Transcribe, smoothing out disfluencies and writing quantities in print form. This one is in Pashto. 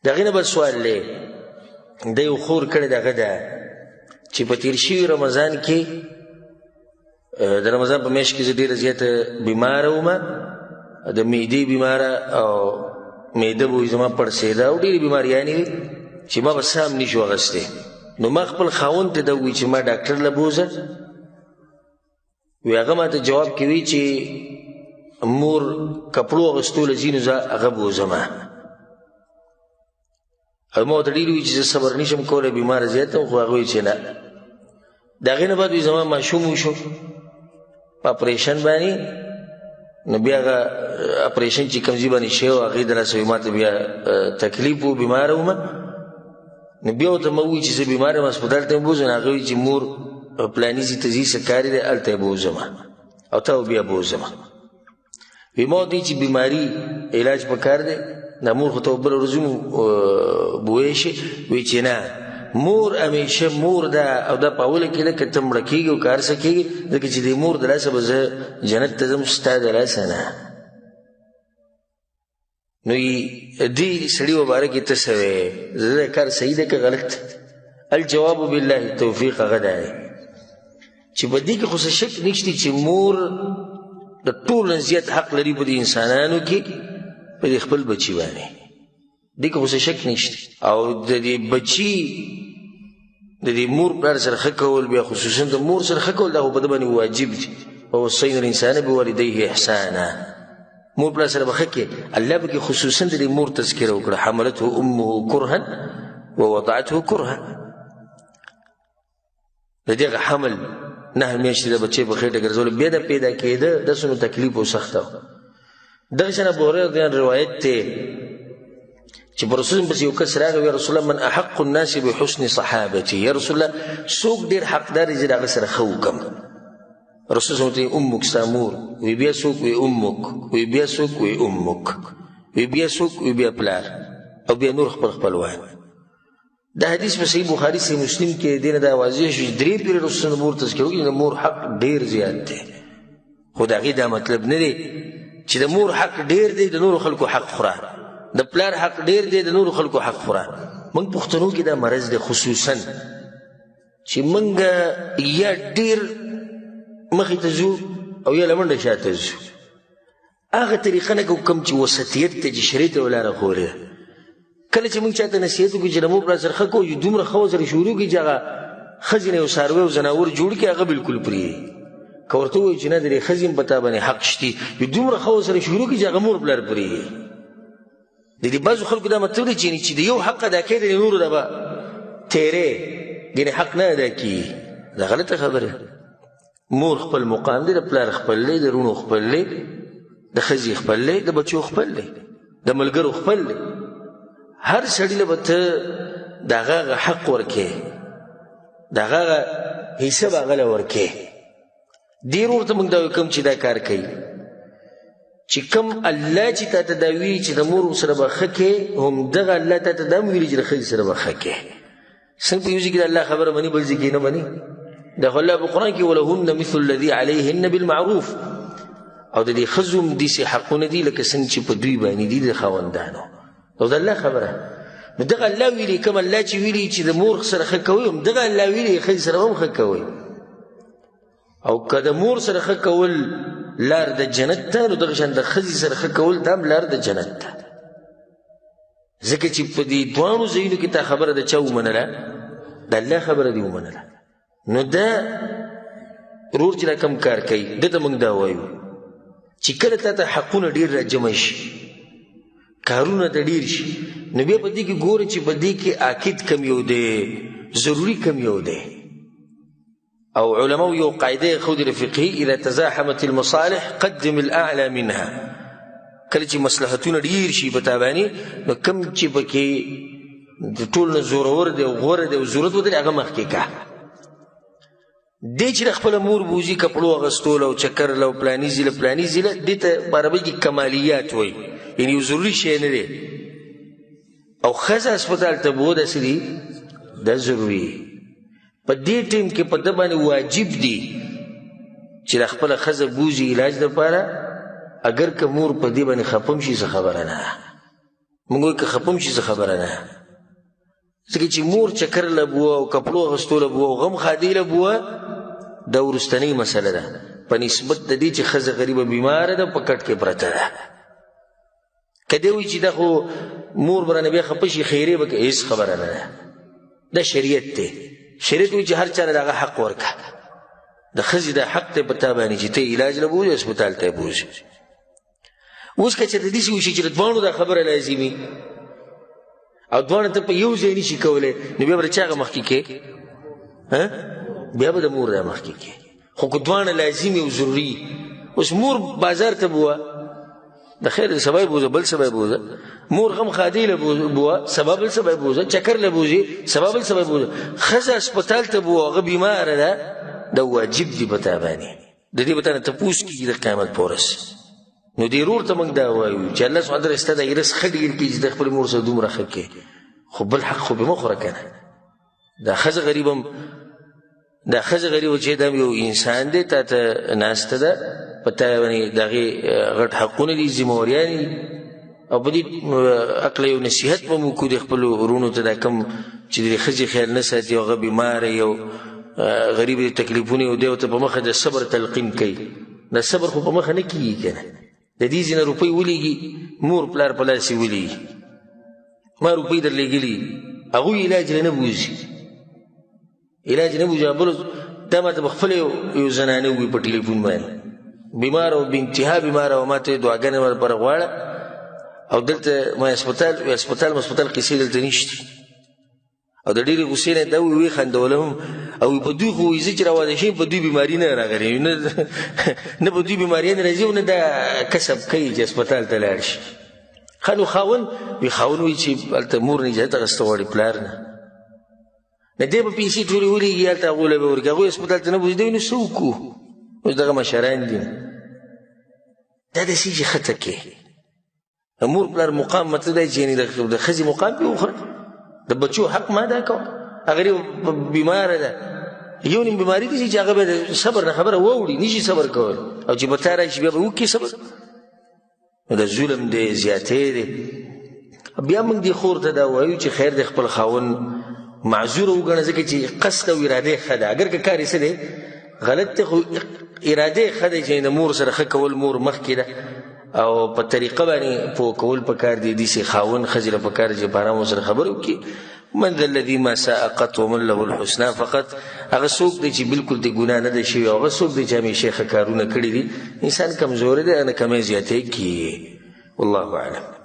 د هغې نه بل سوال دی د یو خور کړې د هغه ده چې په تېر شوي رمضان کې د رمضان په میاشت کې زه ډېره زیاته بیماره ومه د معدې بیماره او معده به زما پړسېده او ډېرې بیماریانې وې چې ما به څه هم نشو اخیستی نو ما خپل خاوند ته دا ووایي چې ما ډاکټر له بوځه وی هغه ما ته جواب کې وی چې مور کپړو اخیستو له ځي نو زه هغه بوځمه او ما ورته ډېر ووي چې زه صبر نشم کولی بیماره زیات یم خو هغه وایي چې نه د هغې نه بعد وي زما ماشوم وشو په اپریشن باندې نو بیا هغه اپریشن چې کوم ځای باندې شوی و هغې دلاسه وي ما ته بیا تکلیف و بیماره ومه نو بیا ورته ما ووایي چې زه بیماره یم هسپتال ته مې بوځم نو هغه وایي چې مور پلاني ځای ته ځي څه کار یې دی هلته یې بوځمه او ته بیا بوځمه وی ما ورته چې بیماري علاج پکار دی دا مور خو ته بله ورځ بوی شي وی چې نه مور همیشه مور ده او دا په اوله کې ده که ته مړه کېږي او که هر څه کېږي ځکه چې د مور د لاسه به زه جنت ته ځم ستا د لاسه نه نو دې سړي مباره کې ته څه وې زه دا کار صحیح ده که غلط الجواب بالله توفیق هغه دی چې په دې کې خو څه شک نشته چې مور د ټول نه زیات حق لري په دې انسانانو کې په دې خپل بچي باندې دې کې خو څه شک نشته او د دې بچي د دې مور پلار سره ښه کول بیا خصوصا د مور سره ښه کول دا خو په ده باندې واجب دي ووصینا الانسان بوالدیه احسانا مور پلار سره به ښه کې الله به کې خصوصا د دې مور تذکره وکړه حملته امه کرها ووضعته کرها د دې هغه حمل 9 میاشتې د بچې په خېټه ګرځول بیا د پیدا کېده داسې نو تکلیف و سخته دغه شان ابو هريره رضی الله روایت دی چې په رسول الله پسې یو کس راغی یا رسول الله من احق الناس بحسن صحابتي یا رسول الله څوک ډېر حقدار دی چې د هغه سره ښه وکړم رسول الله ته امک ستا مور وی بیا څوک وی امک وی بیا څوک وی امک وی بیا څوک وی بیا پلار او بیا نور خپل خپلوان دا حدیث په صحیح بخاري صحیح مسلم کې دی نه دا واضح شو چې 3 پیرې رسول الله مور تذکر وکړي د مور حق ډېر زیات دی خو د هغې دا مطلب نه دی چې د مور حق ډېر دی د نورو خلکو حق خوره د پلار حق ډېر دی د نورو خلکو حق خوره موږ پښتنو کې دا مرض دی خصوصا چې موږ یا ډېر مخې ته ځو او یا له منډه شاته ځو هغه طریقه نه کوو کوم چې وسطیت ته چې شریعت یې ولاره ښولې ده کله چې موږ چاته نصیحت وکړو چې د مور پلار سره ښه کوو دومره ښه ورسره شروع کړي چې هغه ښځې نه یو څاروی او زناور جوړ کړي هغه بلکل پرېږدي که ورته ووایو چې نه د دې ښځې هم په تا باندې حق شتي دومره ښه ورسره شروع کړي چې هغه مور پلار پرېږدي د دې بعضو خلکو دا مطلب دی چې د یو حق ادا کوي د نورو دا به تیرې ګنې حق نه ادا کېږي دا غلطه خبره مور خپل مقام دی د پلار خپل دی د رونو خپل دی د ښځې خپل دی د بچو خپل دی د ملګرو خپل دی هر سړي له به ته د هغه حق ورکې د هغه حصه به هغه له ورکې ډېر ورته موږ دا کوم چې دا کار کوي چې کوم الله چې تا ته دا ویلي چې د مور سره به ښه کې همدغه الله تا ته دا هم ویلي چې د ښځې سره به ښه کې څنګه په یو ځای کې د الله خبره مني بل ځای کې نه مني دا خو الله په قرآن کې ولهن مثل الذي علیهن بالمعروف او د دې ښځو هم داسې حقونه دي لکه څنګه چې په دوی باندې دي د خاوندانو او د الله خبره نو دغه الله ویلي کوم الله چې ویلي چې د مور سره ښه کوئ همدغه الله ویلي ښځې سره هم ښه کوئ او که د مور سره ښه کول لار د جنت ته نو دغه شان د ښځې سره ښه کول دا هم لار د جنت ته ځکه چې په دې دواړو ځایونو کې تا خبره د چا ومنله د الله خبره دې ومنله نو دا ورور چې دا کم کار کوي ده ته موږ دا وایو چې کله تا ته حقونه ډېر راجمع شي کارونه ته ډېر شي نو بیا په دې کې ګوره چې په دې کې عاقد کم یو دی ضروري کم یو دی او علماء یو قاعده خودی فقهي اذا تزاحمت المصالح قدم الاعلى منها کله چې مصلحتونه ډېر شي په تا باندې نو کم چې پکې د ټول نه زورور دی او غوره دی او ضرورت ودرې هغه مخکې کا دې چې د خپله مور بوځي کپړو اغوستول او چکر له او پلاني ځیله پلاني ځیله دې ته په عربۍ کې کمالیات وایي یعنې یو ضروري شی نه دی او ښځه هسپتال ته بو داسې دي دا ضروري په دې ټیم کې په ده باندې واجب دي چې د خپله ښځه بوځي علاج دپاره اگر که مور په دې باندې خفه هم شي څه خبره نه موږ وایو که خپه هم شي څه خبره نه ځکه چې مور چکر له بوه او کپړو اخیستو له بوه او غم ښادۍ له بوه دا وروستنۍ مسله ده په نسبت د دې چې ښځه غریبه بیماره ده په کټ کې پرته ده که دی وایي چې دا خو مور به رانه بیا خفه شي خیرې به هېڅ خبره نه ده دا شریعت دی شریعت وایي چې هر چا له د هغه حق ورکړه د ښځې دا حق دی په تا باندې چې ته علاج له بوځې هسپتال ته یې بوځې اوس که چېرته داسې وشي چې د دواړو دا خبره لازمي او دواړه ته په یو ځای نشي کولی نو بیا به د چا هغه مخکې کې بیا به د مور دا مخکې کې خو که دواړه لازمي او ضروري اوس مور بازار ته بوه د خیر سبا یې بوځه بل سبا یې بوځه مور غم ښادۍ له بوه سبا بل سبا یې بوځه چکر له بوځې سبا بل سبا یې بوځه ښځه هسپتال ته بوه هغه بیماره ده دا واجب دي په تا باندې د دې به تا نه تپوس کېږي د قیامت په ورځ نو دې ورور ته موږ دا وایو چې الله سبحانه ستا د ایرس ښه ډېر کړي چې د خپلې مور سره دومره ښه کړې خو بل حق خو به مه خوره که نه دا ښځه غریبه چې دا یو انسان دی تا ته ناسته ده په تا باندې د هغې غټ حقونه دي ذمهواریانې دي او په دې عقله یو نصیحت به مو کړو د خپلو ورونو ته دا کم چې د ښځې خیال نه ساتي او هغه بیماره یو غریب د تکلیفونه یو دی ورته په مخه د صبر تلقین کوي دا صبر خو په مخه نه کېږي که نه د دې ځینې روپۍ ولیږي مور پلار په لاس یې ولیږي ما روپۍ در لېږلي هغوی علاج له نه بوځي بلو دا ما ته به خپله یو زنانه ووایي په ټلیفون باندې بیمار او بانتها بیمار او ما ته دعاګانې ما لپاره غواړه او دلته ما هسپتال قصې دلته نشته او د ډېرې غوسې نه دا ویې خندولم او په دوی خو وایي زه چې راواده شم په دوی بیماري نه راغلې نه په دوی بیماریان راځي او نه دا کسب کوي چې هسپتال ته لاړ شي ښه نو خاوند وایي چې هلته مور نه اجازت اخیسته غواړي پلار نه دی به پیسې ټولې ولېږي هلته هغوی له به ورکړي هغوی هسپتال ته نه بوځي دوی نو څه وکړو اوس دغه مشران دي دا داسې چې ښه کې مور پلار مقام مطلب دی چې د ښځې مقام پې وخوره د بچو حق ما دا کوه هغه بیماره ده یو نیم بیماري دي چې هغه به د صبر نه خبره واوړي نشي صبر کول او چې به تا راشي بیا به وکړي صبر نو د ظلم دی زیاتې دی بیا موږ دې خور ته دا وایو چې خیر د خپل خاوند معذوره وګڼه ځکه چې قصد او اراده ښه ده اگر که کار یې څه دی غلط دی خو اراده یې ښه دی چې د مور سره ښه کول مور مخکې ده او په طریقه باندې پوه کول پکار دي داسې خاوند ښځې له پکار چې په ارام ورسره خبرې وکړي من ذا الذي ما ساء قط ومن له الحسنى فقط هغه څوک دی چې بالکل د ګناه نه دی شوي او هغه څوک دی چې همیشه ښه کارونه کړي دي انسان کمزوری دی نه کمی زیاتی کیږي والله اعلم